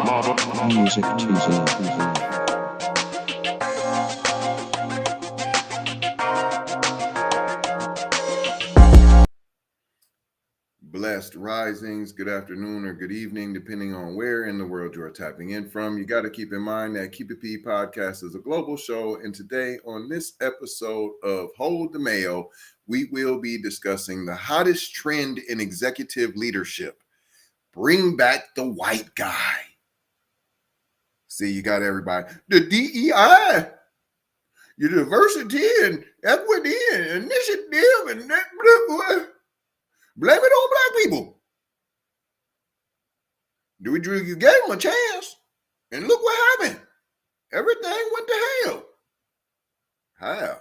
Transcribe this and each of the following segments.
Music Tuesday. Blessed risings, good afternoon or good evening, depending on where in the world you are tapping in from. You got to keep in mind that Keep It P podcast is a global show. And today, on this episode of Hold the Mayo, we will be discussing the hottest trend in executive leadership: bring back the white guy. See, you got everybody. The DEI, your diversity and equity and initiative, and that, blame it on black people. You gave them a chance, and look what happened. Everything went to hell. How?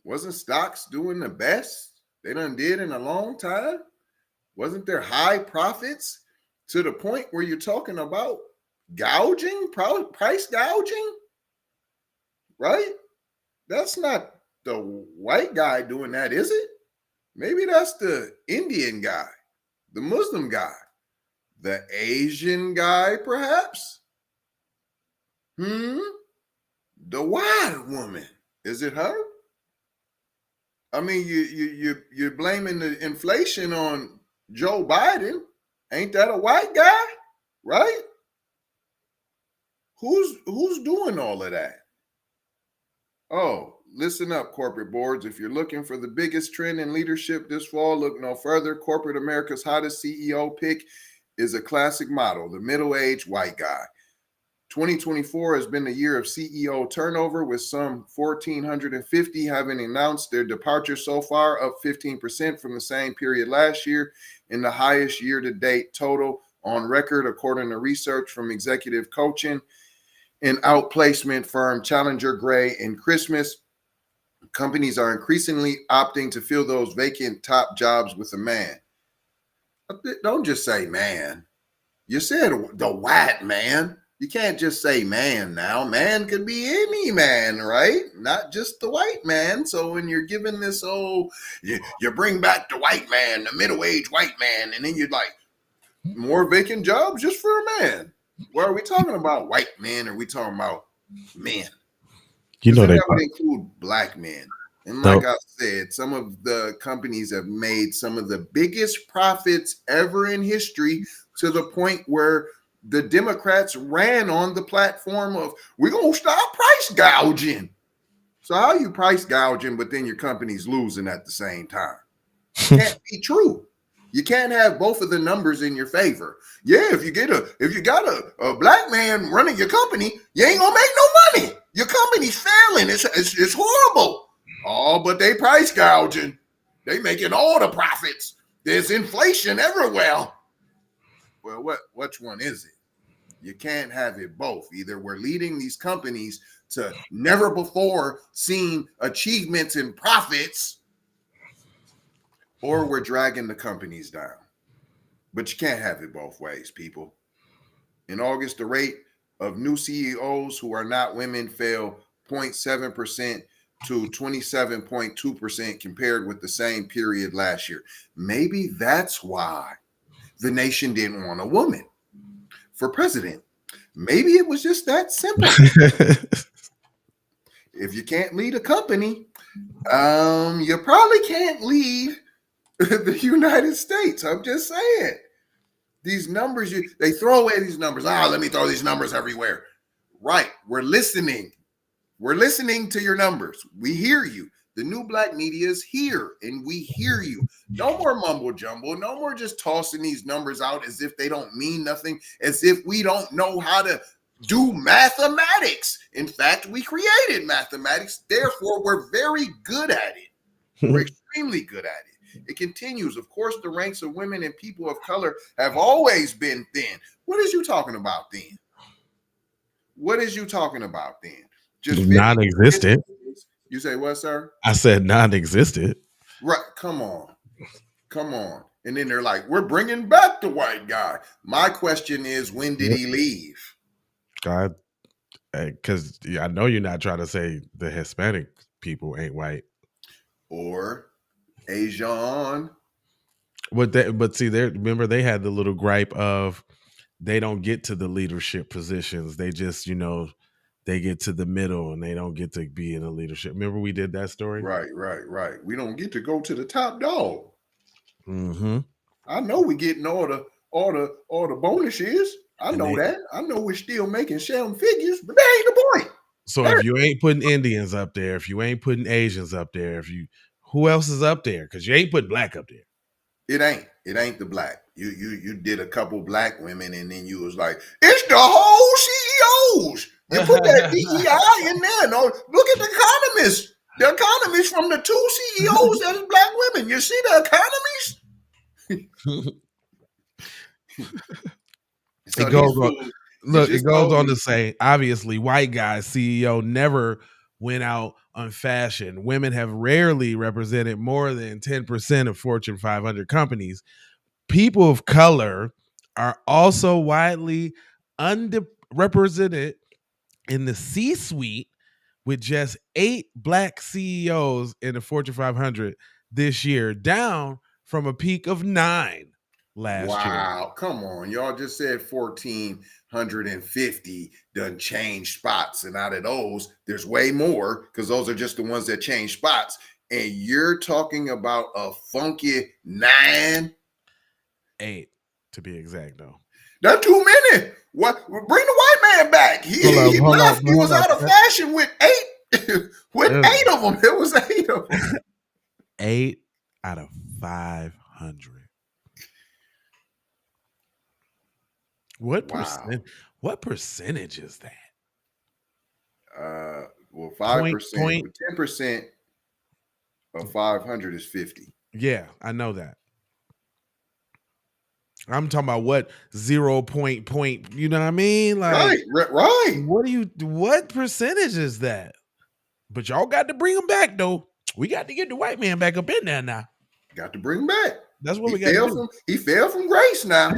Wasn't stocks doing the best they done did in a long time? Wasn't there high profits to the point where you're talking about gouging, price gouging? Right? That's not the white guy doing that, is it? Maybe that's the Indian guy, the Muslim guy, the Asian guy, perhaps? The white woman. Is it her? I mean, you're blaming the inflation on Joe Biden. Ain't that a white guy? Right? Who's doing all of that? Oh, listen up, corporate boards. If you're looking for the biggest trend in leadership this fall, look no further. Corporate America's hottest CEO pick is a classic model, the middle-aged white guy. 2024 has been a year of CEO turnover, with some 1,450 having announced their departure so far, up 15% from the same period last year, and the highest year-to-date total on record, according to research from executive coaching and outplacement firm Challenger Gray and Christmas. Companies are increasingly opting to fill those vacant top jobs with a man. Don't just say man. You said the white man. You can't just say man now. Man could be any man, right? Not just the white man. So when you're giving this, you bring back the white man, the middle-aged white man, and then you're like, more vacant jobs just for a man. Well, are we talking about white men, or are we talking about men? You know, That would include black men. And like I said, some of the companies have made some of the biggest profits ever in history, to the point where the Democrats ran on the platform of, we're going to stop price gouging. So how are you price gouging, but then your company's losing at the same time? Can't be true. You can't have both of the numbers in your favor. Yeah, if you got a black man running your company, you ain't gonna make no money. Your company's failing. It's horrible. Oh, but they price gouging. They making all the profits. There's inflation everywhere. Well, which one is it? You can't have it both. Either we're leading these companies to never before seen achievements and profits, or we're dragging the companies down. But you can't have it both ways, people. In August, the rate of new CEOs who are not women fell 0.7% to 27.2% compared with the same period last year. Maybe that's why the nation didn't want a woman for president. Maybe it was just that simple. If you can't lead a company, you probably can't lead the United States. I'm just saying. These numbers, they throw away these numbers. Let me throw these numbers everywhere. Right. We're listening. We're listening to your numbers. We hear you. The new black media is here, and we hear you. No more mumbo jumbo. No more just tossing these numbers out as if they don't mean nothing, as if we don't know how to do mathematics. In fact, we created mathematics. Therefore, we're very good at it. We're extremely good at it. It continues. Of course, the ranks of women and people of color have always been thin. What is you talking about then? What is you talking about then? Just non-existent. You say what, sir? I said non-existent. Right. Come on. And then they're like, we're bringing back the white guy. My question is, when did he leave? God, because I know you're not trying to say the Hispanic people ain't white. Or Asian. But see, remember they had the little gripe of they don't get to the leadership positions. They just, they get to the middle and they don't get to be in a leadership. Remember we did that story? Right. We don't get to go to the top dog. Mm-hmm. I know we getting all the bonuses. I know that. I know we're still making 7 figures, but that ain't the point. So if you ain't putting Indians up there, if you ain't putting Asians up there, who else is up there? Because you ain't putting black up there. It ain't the black. You did a couple black women, and then you was like, it's the whole CEOs. You put that DEI in there. No, look at the economists. The economists from the 2 CEOs that is black women. You see the economies? So it goes on to say, obviously, white guy CEO never went out on fashion. Women have rarely represented more than 10% of Fortune 500 companies. People of color are also widely underrepresented in the C-suite, with just 8 black CEOs in the Fortune 500 this year, down from a peak of 9 last year. Wow, come on. Y'all just said 1,450 done changed spots. And out of those, there's way more because those are just the ones that change spots. And you're talking about a funky 9? 8, to be exact, though. That's too many. What? Bring the white man back. He left. He was out of fashion with 8. With 8 of them. It was 8 of them. 8 out of 500. What percentage is that? Well, 5%, 10% of 500 is 50. Yeah, I know that. I'm talking about what 0 point, you know what I mean? Like, right. What percentage is that? But y'all got to bring him back, though. We got to get the white man back up in there now. Got to bring him back. That's what we got to do. He fell from grace now.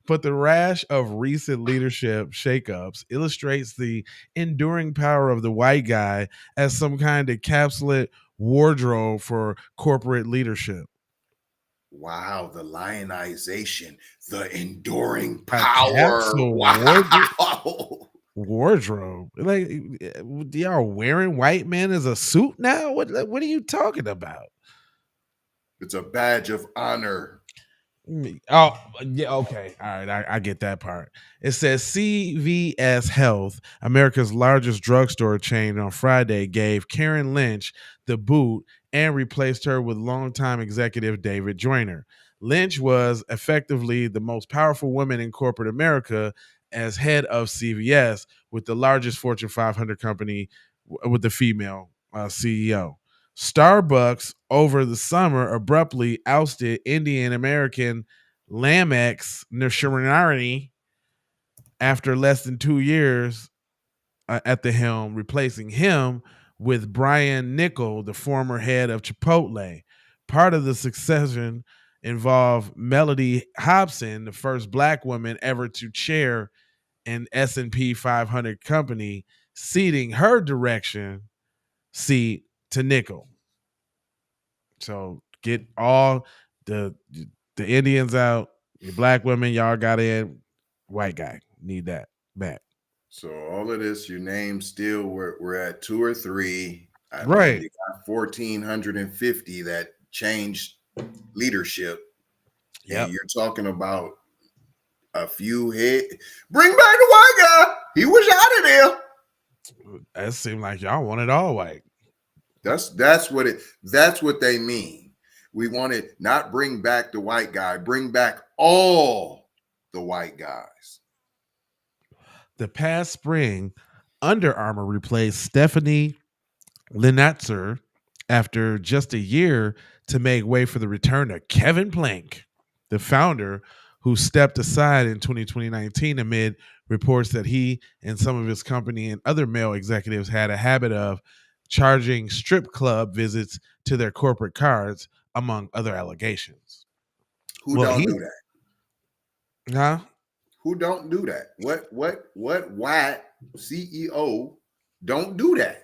But the rash of recent leadership shakeups illustrates the enduring power of the white guy as some kind of capsule wardrobe for corporate leadership. Wow, the lionization, the enduring power. Wow. Wardrobe. Like, y'all wearing white men as a suit now? What are you talking about? It's a badge of honor. Oh, yeah, okay. All right, I get that part. It says CVS Health, America's largest drugstore chain, on Friday gave Karen Lynch the boot and replaced her with longtime executive David Joyner. Lynch was effectively the most powerful woman in corporate America as head of CVS, with the largest Fortune 500 company with the female CEO. Starbucks over the summer abruptly ousted Indian American Lamex Nisharani after less than 2 years at the helm, replacing him with Brian Niccol, the former head of Chipotle. Part of the succession involved Melody Hobson, the first black woman ever to chair an S&P 500 company, ceding her direction seat to Niccol. So get all the Indians out, your black women, y'all got in, white guy, need that back. So all of this, your name still, we're at 2 or 3. I right. mean, you got 1,450 that changed leadership. Yeah, and you're talking about a few head. Bring back the white guy. He was out of there. That seemed like y'all wanted all white. That's what they mean. We wanted not bring back the white guy, bring back all the white guys. The past spring, Under Armour replaced Stephanie Linatzer after just a year to make way for the return of Kevin Plank, the founder, who stepped aside in 2019 amid reports that he and some of his company and other male executives had a habit of charging strip club visits to their corporate cards, among other allegations. Who don't do that? Huh? Who don't do that? What white CEO don't do that?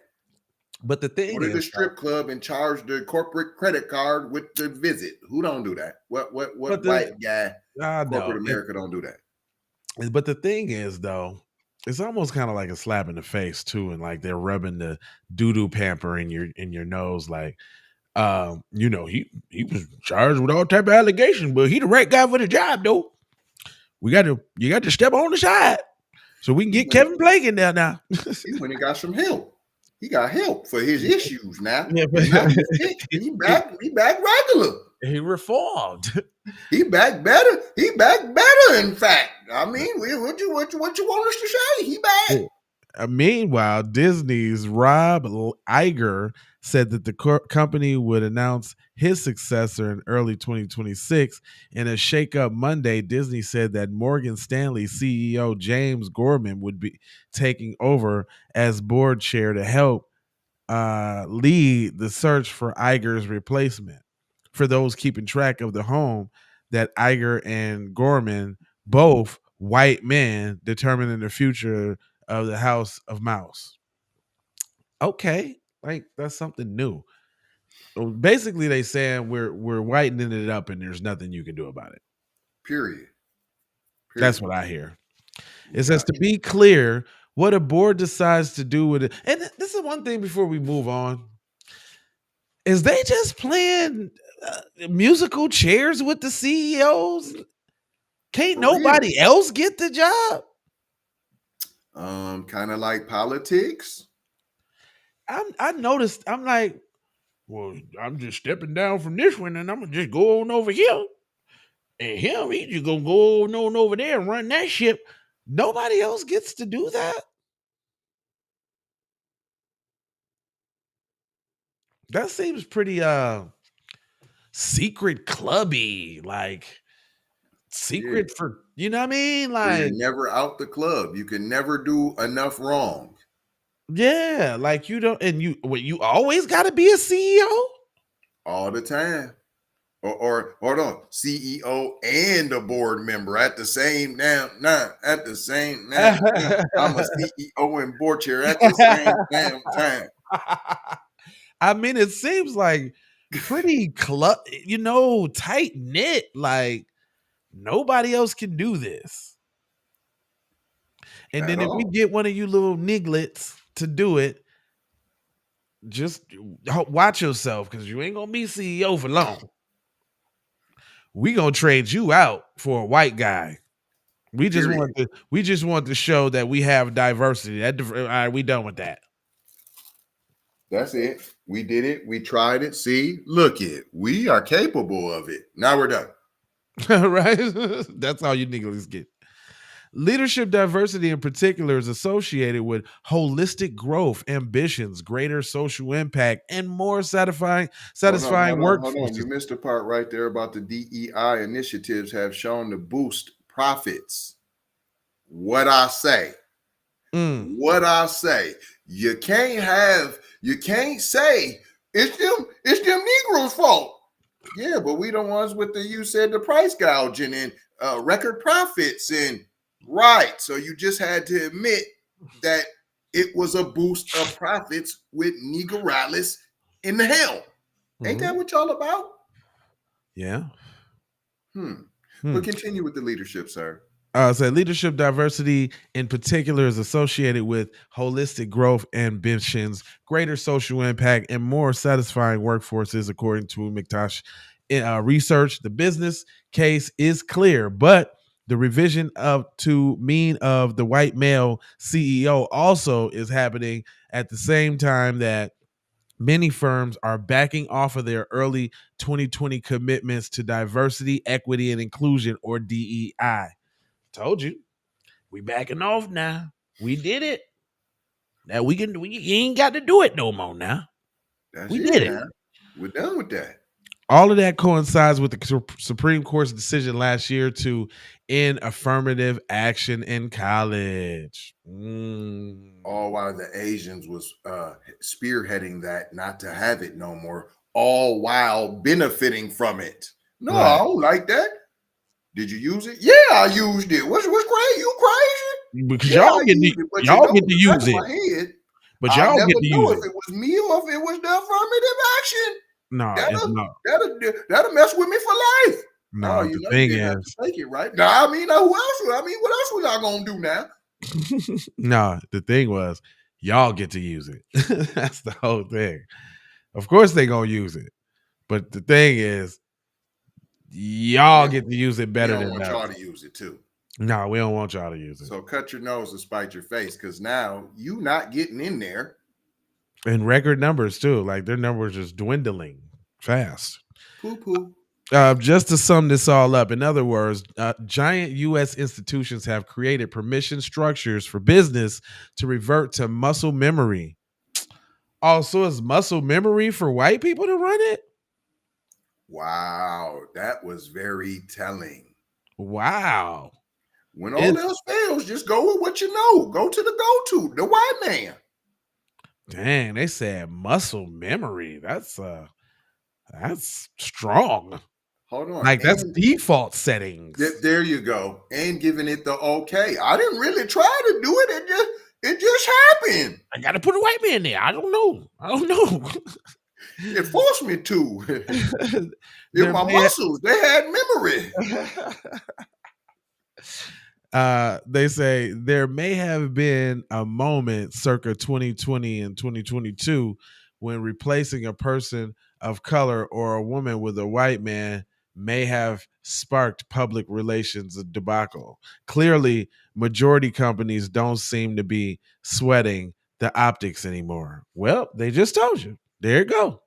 But the thing go to the strip club and charge the corporate credit card with the visit. Who don't do that? What white guy corporate America don't do that? But the thing is, though, it's almost kind of like a slap in the face too, and like they're rubbing the doo doo pamper in your nose, like, he was charged with all type of allegations, but he the right guy for the job, though. You got to step on the side so we can He get went, Kevin Blake in there now. he went and got some help. He got help for his issues now. Yeah, It's not just fixed. He back regular. he reformed. He back better. He back better. In fact, I mean, what you want us to say? He back. Meanwhile, Disney's Rob Iger said that the company would announce his successor in early 2026. In a shake-up Monday, Disney said that Morgan Stanley CEO James Gorman would be taking over as board chair to help lead the search for Iger's replacement. For those keeping track of the home, that Iger and Gorman, both white men, determining the future of the House of Mouse. Okay, like that's something new. Basically, they saying we're whitening it up, and there's nothing you can do about it. Period. That's what I hear. It says to be clear, what a board decides to do with it, and this is one thing before we move on. Is they just playing musical chairs with the CEOs? Can't For nobody else get the job? Kind of like politics. I noticed. I'm like, well, I'm just stepping down from this one, and I'm gonna just go on over here. And him, he just gonna go on over there and run that ship. Nobody else gets to do that. That seems pretty secret clubby, like secret for you know what I mean? Where Like you're never out the club. You can never do enough wrong. yeah, like you don't and you always gotta be a CEO? All the time. Or hold on, CEO and a board member at the same I'm a CEO and board chair at the same damn time. I mean, it seems like pretty tight knit. Like nobody else can do this. And then if we get one of you little niglets to do it, just watch yourself because you ain't gonna be CEO for long. We gonna trade you out for a white guy. We just want to show that we have diversity. All right, we done with that. That's it. We did it. We tried it. See, look it. We are capable of it. Now we're done. Right? That's all you niggas get. Leadership diversity in particular is associated with holistic growth, ambitions, greater social impact, and more satisfying work. Hold on. You missed a part right there about the DEI initiatives have shown to boost profits. What I say. You can't say it's them Negroes' fault. Yeah, but we the ones with the price gouging and record profits and right. So you just had to admit that it was a boost of profits with Negroralis in the helm. Ain't that what y'all about? Yeah. But continue with the leadership, sir. So leadership diversity in particular is associated with holistic growth, ambitions, greater social impact, and more satisfying workforces, according to McTosh research. The business case is clear, but the revision to mean of the white male CEO also is happening at the same time that many firms are backing off of their early 2020 commitments to diversity, equity, and inclusion, or DEI. Told you, we backing off now. We did it. Now we ain't got to do it no more now. That's we did it. Now. We're done with that. All of that coincides with the Supreme Court's decision last year to end affirmative action in college. All while the Asians was spearheading that not to have it no more, all while benefiting from it. No, right. I don't like that. Did you use it? Yeah, I used it. What's crazy? You crazy? Because y'all get to use it. But y'all get to use it. If it was me or if it was the affirmative action. No, that'll mess with me for life. Oh, No, you the know you thing didn't have to is, take it, right? No, I mean, who else? I mean, what else we not gonna do now? no, the thing was, y'all get to use it. That's the whole thing. Of course, they gonna use it, but the thing is, y'all Yeah, get to use it we better don't than want us. y'all to use it too. No, we don't want y'all to use it. So cut your nose and spite your face, because now you not getting in there. In record numbers too. Like their numbers just dwindling fast. Poo poo. Just to sum this all up, in other words, giant U.S. institutions have created permission structures for business to revert to muscle memory. Also, is muscle memory for white people to run it? Wow, that was very telling. Wow. When all It's else fails, just go with what you know. Go to the go-to, the white man. dang, they said muscle memory. That's strong. Hold on. Like that's And default settings. there you go. And giving it the okay. I didn't really try to do it. It just happened. I gotta put a white man there. I don't know. It forced me to. In There my may muscles, they had memory. they say there may have been a moment circa 2020 and 2022 when replacing a person of color or a woman with a white man may have sparked public relations debacle. Clearly, majority companies don't seem to be sweating the optics anymore. Well, they just told you. There you go.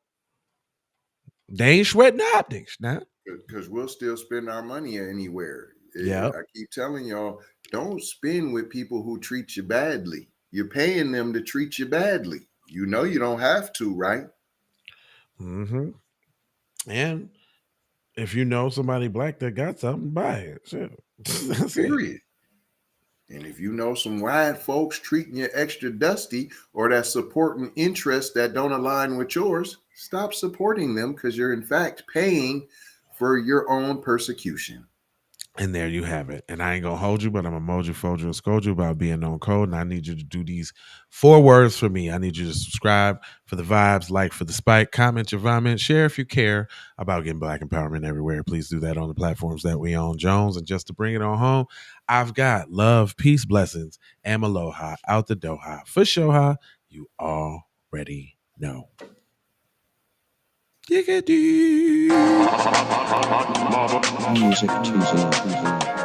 They ain't sweating the optics now. Because we'll still spend our money anywhere. Yeah. I keep telling y'all, don't spend with people who treat you badly. You're paying them to treat you badly. You know you don't have to, right? Mm-hmm. And if you know somebody black that got something, buy it. Sure. That's it. Period. And if you know some white folks treating you extra dusty or that supporting interests that don't align with yours, stop supporting them because you're in fact paying for your own persecution. And there you have it. And I ain't gonna hold you, but I'm gonna mold you, fold you, and scold you about being on code. And I need you to do these 4 words for me. I need you to subscribe for the vibes, like for the spike, comment your vomit, share if you care about getting black empowerment everywhere. Please do that on the platforms that we own, Jones. And just to bring it on home, I've got love, peace, blessings, and aloha out the doha. For Shoha, you already know. Music 20.